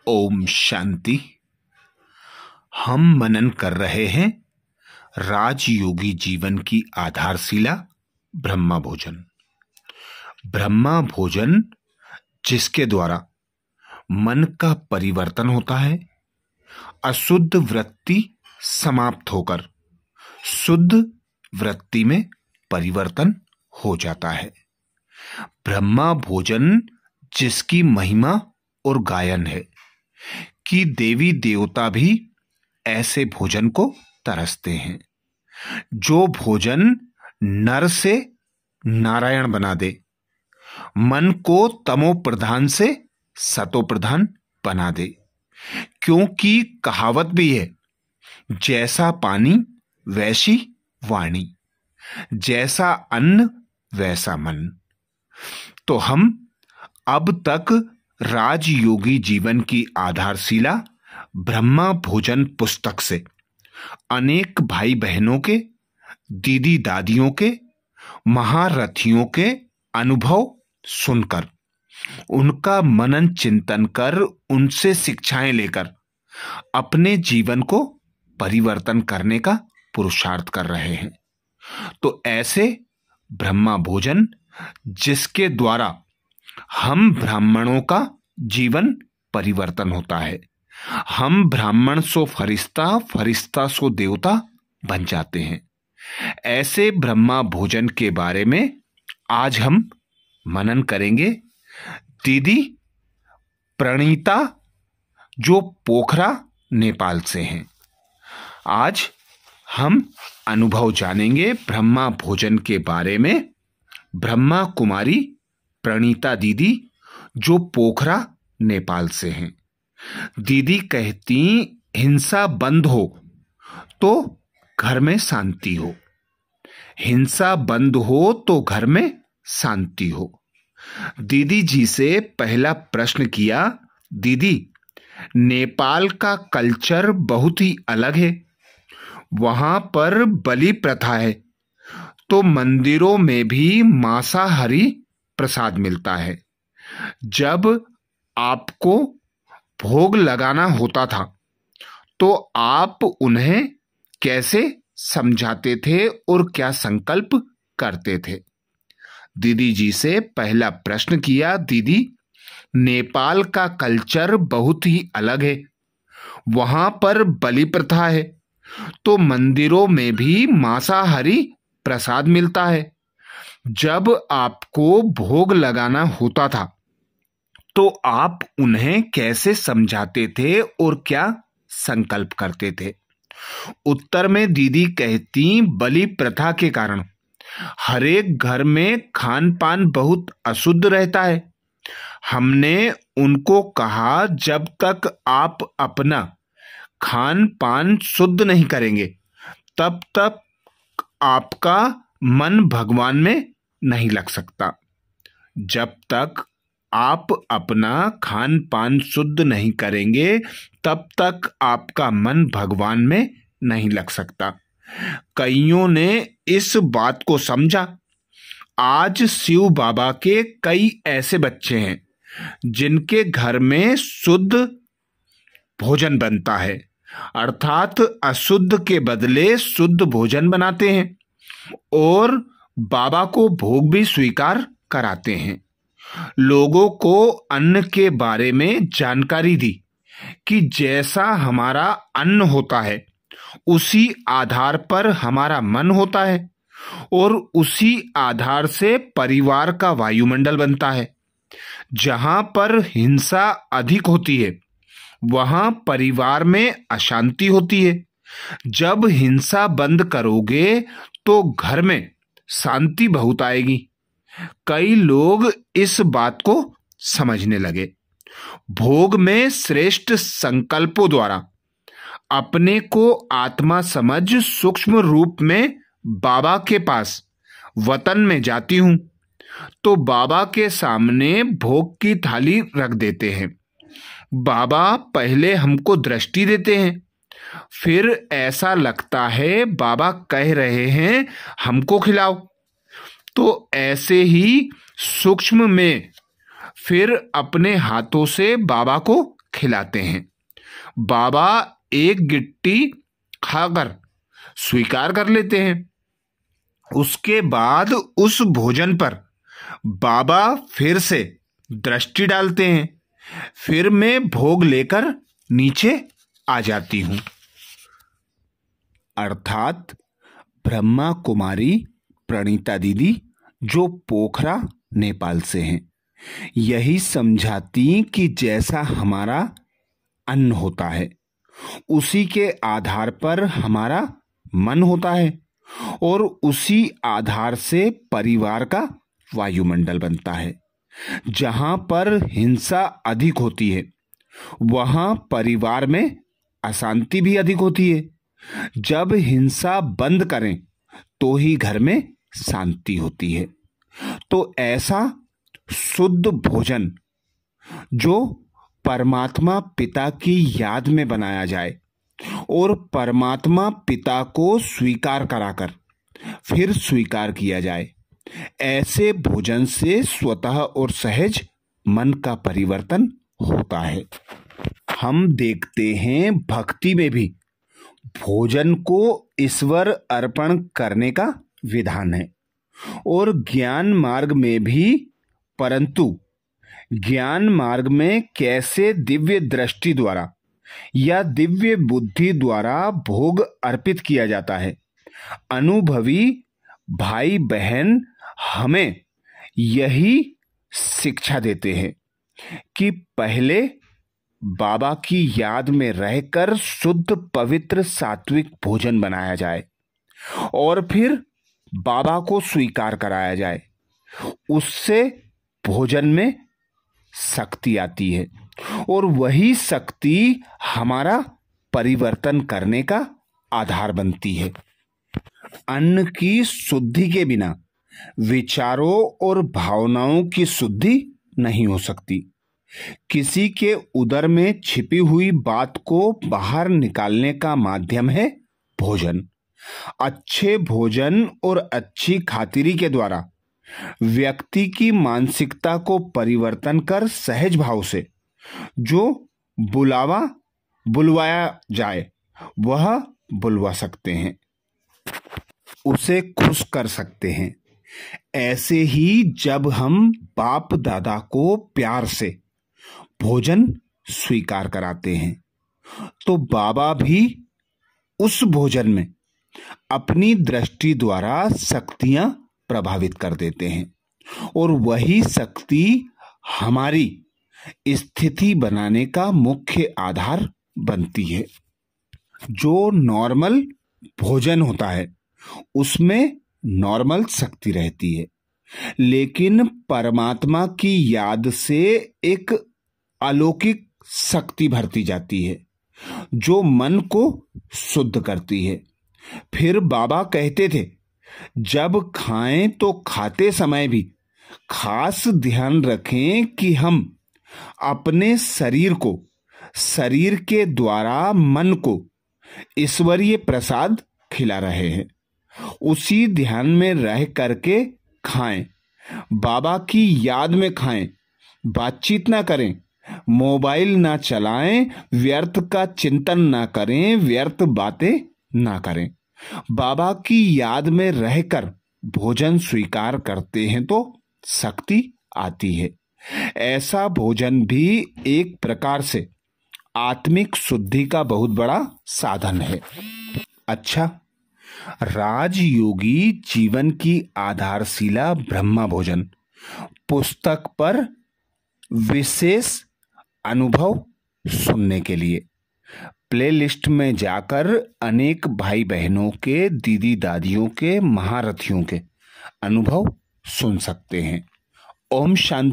ओम शांति। हम मनन कर रहे हैं राजयोगी जीवन की आधारशिला ब्रह्मा भोजन। ब्रह्मा भोजन जिसके द्वारा मन का परिवर्तन होता है, अशुद्ध वृत्ति समाप्त होकर शुद्ध वृत्ति में परिवर्तन हो जाता है। ब्रह्मा भोजन जिसकी महिमा और गायन है कि देवी देवता भी ऐसे भोजन को तरसते हैं। जो भोजन नर से नारायण बना दे, मन को तमो प्रधान से सतो प्रधान बना दे। क्योंकि कहावत भी है, जैसा पानी वैसी वाणी, जैसा अन्न वैसा मन। तो हम अब तक राजयोगी जीवन की आधारशिला ब्रह्मा भोजन पुस्तक से अनेक भाई बहनों के, दीदी दादियों के, महारथियों के अनुभव सुनकर, उनका मनन चिंतन कर, उनसे शिक्षाएं लेकर अपने जीवन को परिवर्तन करने का पुरुषार्थ कर रहे हैं। तो ऐसे ब्रह्मा भोजन जिसके द्वारा हम ब्राह्मणों का जीवन परिवर्तन होता है, हम ब्राह्मण सो फरिश्ता, फरिश्ता सो देवता बन जाते हैं। ऐसे ब्रह्मा भोजन के बारे में आज हम मनन करेंगे। दीदी प्रणीता जो पोखरा नेपाल से हैं, आज हम अनुभव जानेंगे ब्रह्मा भोजन के बारे में। ब्रह्मा कुमारी प्रणीता दीदी जो पोखरा नेपाल से हैं। दीदी कहती, हिंसा बंद हो तो घर में शांति हो, हिंसा बंद हो तो घर में शांति हो। दीदी जी से पहला प्रश्न किया, दीदी नेपाल का कल्चर बहुत ही अलग है, वहां पर बलि प्रथा है, तो मंदिरों में भी मांसाहारी प्रसाद मिलता है। जब आपको भोग लगाना होता था तो आप उन्हें कैसे समझाते थे और क्या संकल्प करते थे? दीदी जी से पहला प्रश्न किया, दीदी नेपाल का कल्चर बहुत ही अलग है, वहां पर बलि प्रथा है, तो मंदिरों में भी मांसाहारी प्रसाद मिलता है। जब आपको भोग लगाना होता था तो आप उन्हें कैसे समझाते थे और क्या संकल्प करते थे? उत्तर में दीदी कहती, बलि प्रथा के कारण हरेक घर में खान पान बहुत अशुद्ध रहता है। हमने उनको कहा, जब तक आप अपना खान पान शुद्ध नहीं करेंगे तब तक आपका मन भगवान में नहीं लग सकता। जब तक आप अपना खान पान शुद्ध नहीं करेंगे तब तक आपका मन भगवान में नहीं लग सकता। कईयों ने इस बात को समझा। आज शिव बाबा के कई ऐसे बच्चे हैं जिनके घर में शुद्ध भोजन बनता है, अर्थात अशुद्ध के बदले शुद्ध भोजन बनाते हैं और बाबा को भोग भी स्वीकार कराते हैं। लोगों को अन्न के बारे में जानकारी दी कि जैसा हमारा अन्न होता है उसी आधार पर हमारा मन होता है और उसी आधार से परिवार का वायुमंडल बनता है। जहां पर हिंसा अधिक होती है वहां परिवार में अशांति होती है। जब हिंसा बंद करोगे तो घर में शांति बहुत आएगी। कई लोग इस बात को समझने लगे। भोग में श्रेष्ठ संकल्पों द्वारा अपने को आत्मा समझ सूक्ष्म रूप में बाबा के पास वतन में जाती हूं तो बाबा के सामने भोग की थाली रख देते हैं। बाबा पहले हमको दृष्टि देते हैं, फिर ऐसा लगता है बाबा कह रहे हैं हमको खिलाओ, तो ऐसे ही सूक्ष्म में फिर अपने हाथों से बाबा को खिलाते हैं। बाबा एक गिट्टी खाकर स्वीकार कर लेते हैं। उसके बाद उस भोजन पर बाबा फिर से दृष्टि डालते हैं। फिर मैं भोग लेकर नीचे आ जाती हूं। अर्थात ब्रह्मा कुमारी प्रणीता दीदी, जो पोखरा नेपाल से हैं, यही समझाती कि जैसा हमारा अन्न होता है उसी के आधार पर हमारा मन होता है और उसी आधार से परिवार का वायुमंडल बनता है। जहां पर हिंसा अधिक होती है वहां परिवार में अशांति भी अधिक होती है। जब हिंसा बंद करें तो ही घर में शांति होती है। तो ऐसा शुद्ध भोजन जो परमात्मा पिता की याद में बनाया जाए और परमात्मा पिता को स्वीकार कराकर फिर स्वीकार किया जाए, ऐसे भोजन से स्वतः और सहज मन का परिवर्तन होता है। हम देखते हैं भक्ति में भी भोजन को ईश्वर अर्पण करने का विधान है और ज्ञान मार्ग में भी, परंतु ज्ञान मार्ग में कैसे दिव्य दृष्टि द्वारा या दिव्य बुद्धि द्वारा भोग अर्पित किया जाता है। अनुभवी भाई बहन हमें यही शिक्षा देते हैं कि पहले बाबा की याद में रहकर शुद्ध पवित्र सात्विक भोजन बनाया जाए और फिर बाबा को स्वीकार कराया जाए। उससे भोजन में शक्ति आती है और वही शक्ति हमारा परिवर्तन करने का आधार बनती है। अन्न की शुद्धि के बिना विचारों और भावनाओं की शुद्धि नहीं हो सकती। किसी के उदर में छिपी हुई बात को बाहर निकालने का माध्यम है भोजन। अच्छे भोजन और अच्छी खातिरी के द्वारा व्यक्ति की मानसिकता को परिवर्तन कर सहज भाव से जो बुलवाया जाए वह बुलवा सकते हैं, उसे खुश कर सकते हैं। ऐसे ही जब हम बाप दादा को प्यार से भोजन स्वीकार कराते हैं तो बाबा भी उस भोजन में अपनी दृष्टि द्वारा शक्तियां प्रभावित कर देते हैं और वही शक्ति हमारी स्थिति बनाने का मुख्य आधार बनती है। जो नॉर्मल भोजन होता है उसमें नॉर्मल शक्ति रहती है, लेकिन परमात्मा की याद से एक अलौकिक शक्ति भरती जाती है जो मन को शुद्ध करती है। फिर बाबा कहते थे, जब खाएं तो खाते समय भी खास ध्यान रखें कि हम अपने शरीर को, शरीर के द्वारा मन को ईश्वरीय प्रसाद खिला रहे हैं। उसी ध्यान में रह करके खाएं, बाबा की याद में खाएं, बातचीत ना करें, मोबाइल ना चलाएं, व्यर्थ का चिंतन ना करें, व्यर्थ बातें ना करें। बाबा की याद में रहकर भोजन स्वीकार करते हैं तो शक्ति आती है। ऐसा भोजन भी एक प्रकार से आत्मिक शुद्धि का बहुत बड़ा साधन है। अच्छा, राजयोगी जीवन की आधारशिला ब्रह्मा भोजन पुस्तक पर विशेष अनुभव सुनने के लिए प्लेलिस्ट में जाकर अनेक भाई बहनों के, दीदी दादियों के, महारथियों के अनुभव सुन सकते हैं। ओम शांति।